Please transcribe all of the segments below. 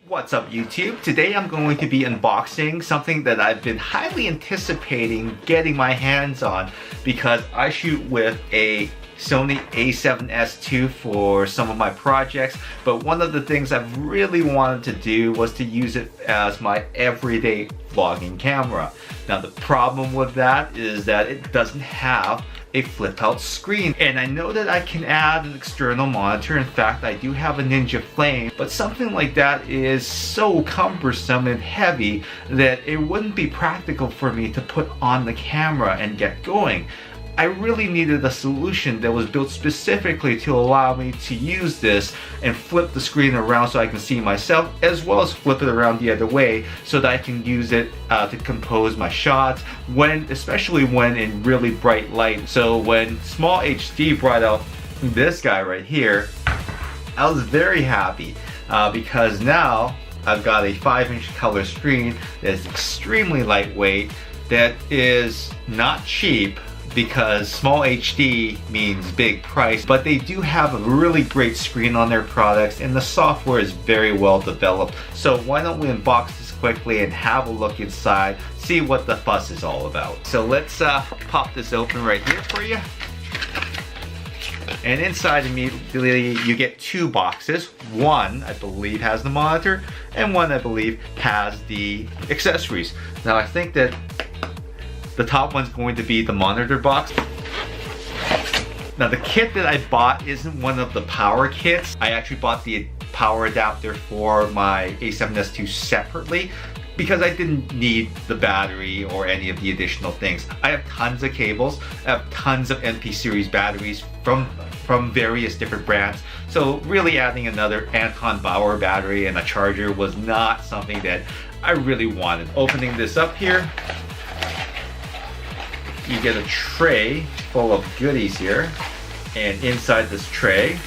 What's up YouTube? Today I'm going to be unboxing something that I've been highly anticipating getting my hands on because I shoot with a Sony a7S II for some of my projects, but one of the things I've really wanted to do was to use it as my everyday vlogging camera. Now the problem with that is that it doesn't have a flip out screen, and I know that I can add an external monitor. In fact, I do have a Ninja Flame, but something like that is so cumbersome and heavy that it wouldn't be practical for me to put on the camera and get going. I really needed a solution that was built specifically to allow me to use this and flip the screen around so I can see myself, as well as flip it around the other way so that I can use it to compose my shots, especially when in really bright light. So when SmallHD brought out this guy right here, I was very happy because now I've got a 5-inch color screen that is extremely lightweight, that is not cheap, because SmallHD means big price, but they do have a really great screen on their products and the software is very well developed. So why don't we unbox this quickly and have a look inside, see what the fuss is all about. So let's pop this open right here for you. And inside immediately you get two boxes. One I believe has the monitor and one I believe has the accessories. Now I think that the top one's going to be the monitor box. Now the kit that I bought isn't one of the power kits. I actually bought the power adapter for my a7S II separately because I didn't need the battery or any of the additional things. I have tons of cables, I have tons of NP series batteries from various different brands. So really adding another Anton Bauer battery and a charger was not something that I really wanted. Opening this up here, you get a tray full of goodies here, and inside this tray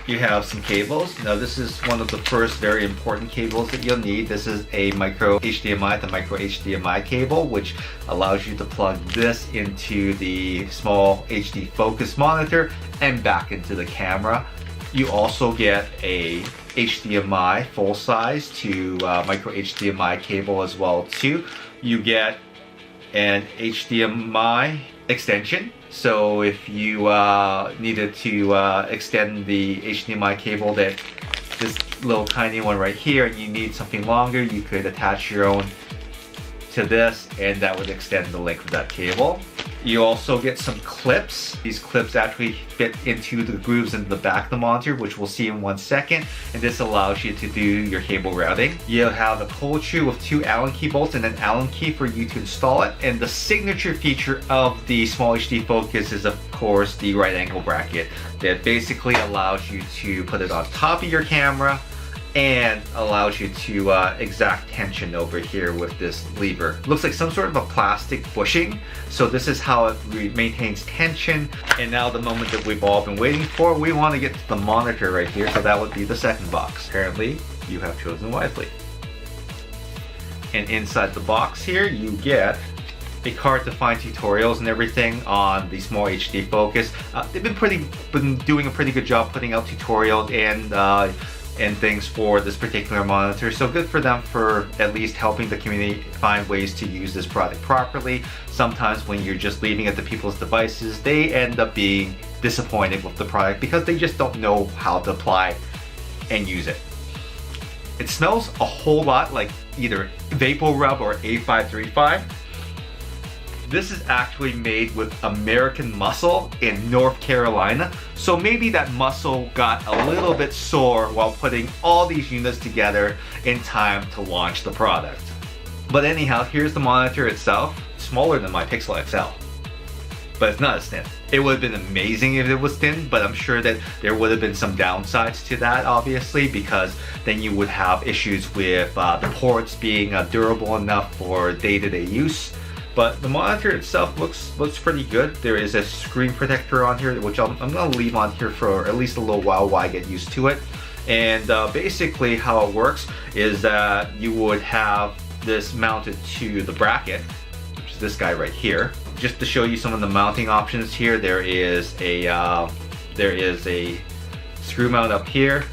you have some cables. Now this is one of the first very important cables that you'll need. This is a micro HDMI to micro HDMI cable, which allows you to plug this into the SmallHD focus monitor and back into the camera. You also get a HDMI full size to micro HDMI cable as well too. You get an HDMI extension, so if you needed to extend the HDMI cable, that this little tiny one right here, and you need something longer, you could attach your own to this and that would extend the length of that cable. You also get some clips. These clips actually fit into the grooves in the back of the monitor, which we'll see in 1 second, and this allows you to do your cable routing. You'll have a pull true with 2 Allen key bolts and an Allen key for you to install it, and the signature feature of the SmallHD Focus is of course the right angle bracket that basically allows you to put it on top of your camera and allows you to exact tension over here with this lever. Looks like some sort of a plastic bushing, so this is how it maintains tension. And now the moment that we've all been waiting for, we want to get to the monitor right here, so that would be the second box. Apparently you have chosen wisely. And inside the box here you get a card to find tutorials and everything on the SmallHD Focus. They've been doing a pretty good job putting out tutorials and things for this particular monitor, so good for them for at least helping the community find ways to use this product properly. Sometimes when you're just leaving it to people's devices, they end up being disappointed with the product because they just don't know how to apply and use it. It smells a whole lot like either Vapor Rub or A535. This is actually made with American muscle in North Carolina, so maybe that muscle got a little bit sore while putting all these units together in time to launch the product. But anyhow, here's the monitor itself. Smaller than my Pixel XL, but it's not as thin. It would have been amazing if it was thin, but I'm sure that there would have been some downsides to that, obviously, because then you would have issues with the ports being durable enough for day-to-day use. But the monitor itself looks pretty good. There is a screen protector on here, which I'm gonna leave on here for at least a little while I get used to it. And basically how it works is that you would have this mounted to the bracket, which is this guy right here. Just to show you some of the mounting options here, there is a screw mount up here,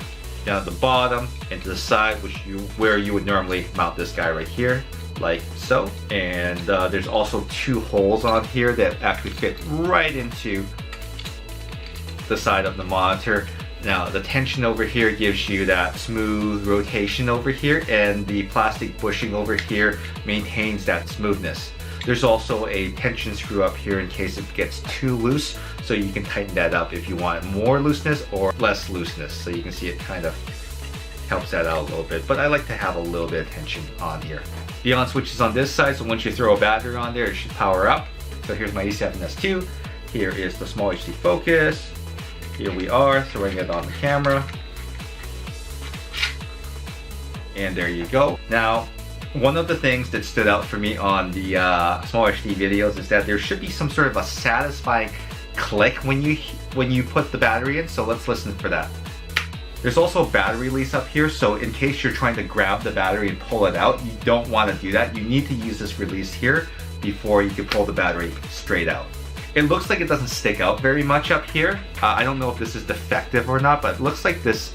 down at the bottom and to the side, where you would normally mount this guy right here, like so. And there's also 2 holes on here that actually fit right into the side of the monitor. Now the tension over here gives you that smooth rotation over here, and the plastic bushing over here maintains that smoothness. There's also a tension screw up here in case it gets too loose, so you can tighten that up if you want more looseness or less looseness. So you can see it kind of helps that out a little bit, but I like to have a little bit of tension on here. The on switch is on this side, so once you throw a battery on there, it should power up. So here's my A7S II. Here is the SmallHD focus. Here we are, throwing it on the camera. And there you go. Now, one of the things that stood out for me on the SmallHD videos is that there should be some sort of a satisfying click when you put the battery in, so let's listen for that. There's also a battery release up here, so in case you're trying to grab the battery and pull it out, you don't want to do that. You need to use this release here before you can pull the battery straight out. It looks like it doesn't stick out very much up here. I don't know if this is defective or not, but it looks like this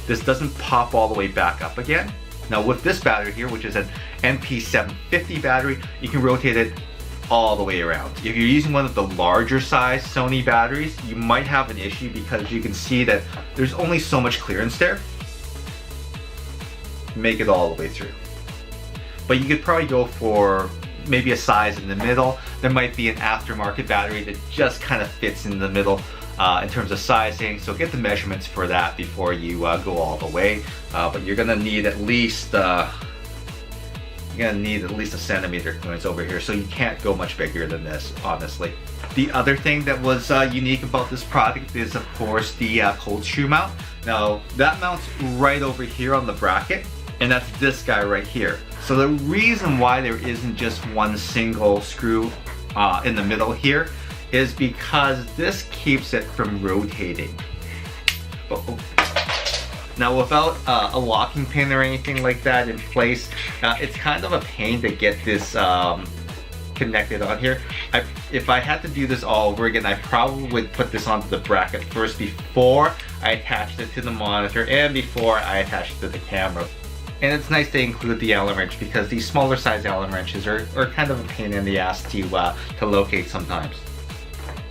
doesn't pop all the way back up again. Now with this battery here, which is an MP750 battery, you can rotate it all the way around. If you're using one of the larger size Sony batteries, you might have an issue because you can see that there's only so much clearance there. Make it all the way through. But you could probably go for maybe a size in the middle. There might be an aftermarket battery that just kind of fits in the middle in terms of sizing, so get the measurements for that before you go all the way. But you're gonna need at least a centimeter clearance over here, so you can't go much bigger than this, honestly. The other thing that was unique about this product is, of course, the cold screw mount. Now that mounts right over here on the bracket, and that's this guy right here. So the reason why there isn't just one single screw in the middle here is because this keeps it from rotating. Now without a locking pin or anything like that in place, it's kind of a pain to get this connected on here. If I had to do this all over again, I probably would put this onto the bracket first before I attached it to the monitor and before I attached it to the camera. And it's nice to include the Allen wrench because these smaller size Allen wrenches are kind of a pain in the ass to locate sometimes.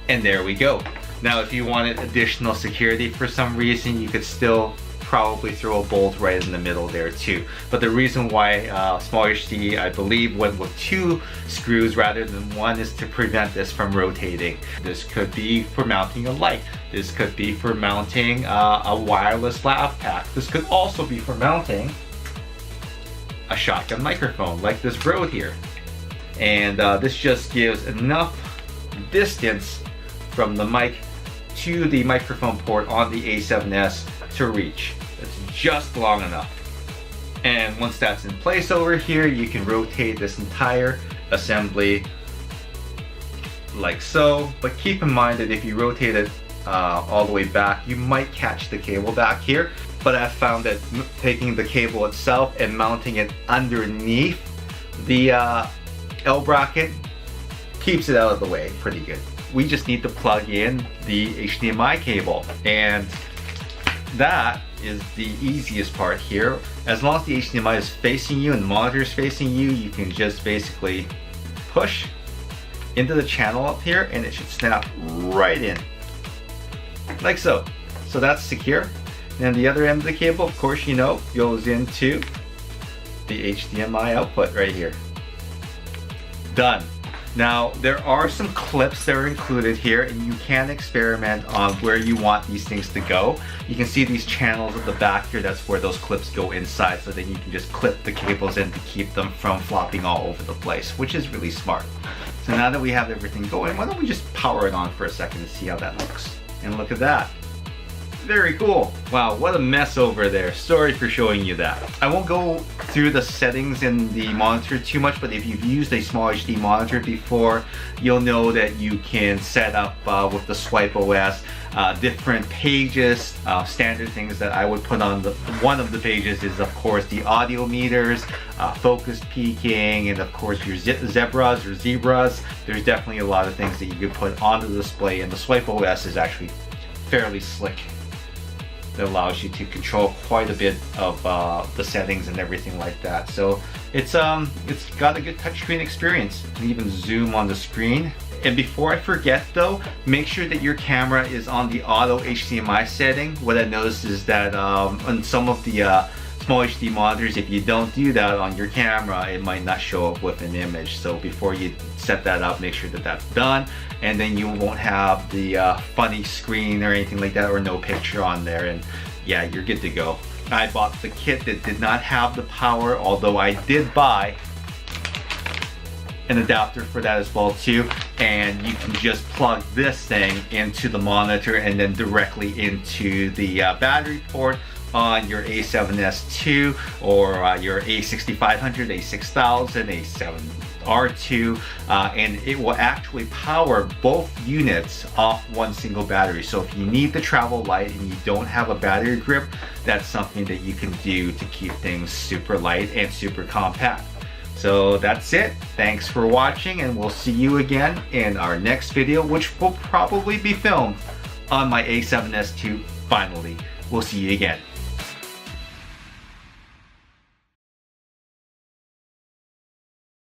And there we go. Now if you wanted additional security for some reason, you could still probably throw a bolt right in the middle there too. But the reason why SmallHD, I believe, went with 2 screws rather than 1 is to prevent this from rotating. This could be for mounting a light. This could be for mounting a wireless lav pack. This could also be for mounting a shotgun microphone like this Rode here. And this just gives enough distance from the mic to the microphone port on the A7S to reach. It's just long enough. And once that's in place over here, you can rotate this entire assembly like so. But keep in mind that if you rotate it all the way back, you might catch the cable back here. But I've found that taking the cable itself and mounting it underneath the L bracket keeps it out of the way pretty good. We just need to plug in the HDMI cable, and that is the easiest part here. As long as the HDMI is facing you and the monitor is facing you, you can just basically push into the channel up here and it should snap right in, like so. So that's secure. And the other end of the cable, of course, you know, goes into the HDMI output right here. Done. Now, there are some clips that are included here, and you can experiment on where you want these things to go. You can see these channels at the back here. That's where those clips go inside, so then you can just clip the cables in to keep them from flopping all over the place, which is really smart. So now that we have everything going, why don't we just power it on for a second and see how that looks. And look at that. Very cool. Wow, what a mess over there. Sorry for showing you that. I won't go through the settings in the monitor too much, but if you've used a SmallHD monitor before, you'll know that you can set up with the Swipe OS different pages. Standard things that I would put on one of the pages is, of course, the audio meters, focus peaking, and of course your zebras or zebras. There's definitely a lot of things that you could put on the display, and the Swipe OS is actually fairly slick that allows you to control quite a bit of the settings and everything like that. So it's got a good touchscreen experience. You can even zoom on the screen. And before I forget though, make sure that your camera is on the auto HDMI setting. What I noticed is that on some of the SmallHD monitors, if you don't do that on your camera, it might not show up with an image. So before you set that up, make sure that that's done, and then you won't have the funny screen or anything like that, or no picture on there, and yeah, you're good to go. I bought the kit that did not have the power, although I did buy an adapter for that as well too, and you can just plug this thing into the monitor and then directly into the battery port on your A7S II or your A6500, A6000, A7R2, and it will actually power both units off one single battery. So if you need the travel light and you don't have a battery grip, that's something that you can do to keep things super light and super compact. So that's it. Thanks for watching, and we'll see you again in our next video, which will probably be filmed on my A7S II finally. We'll see you again.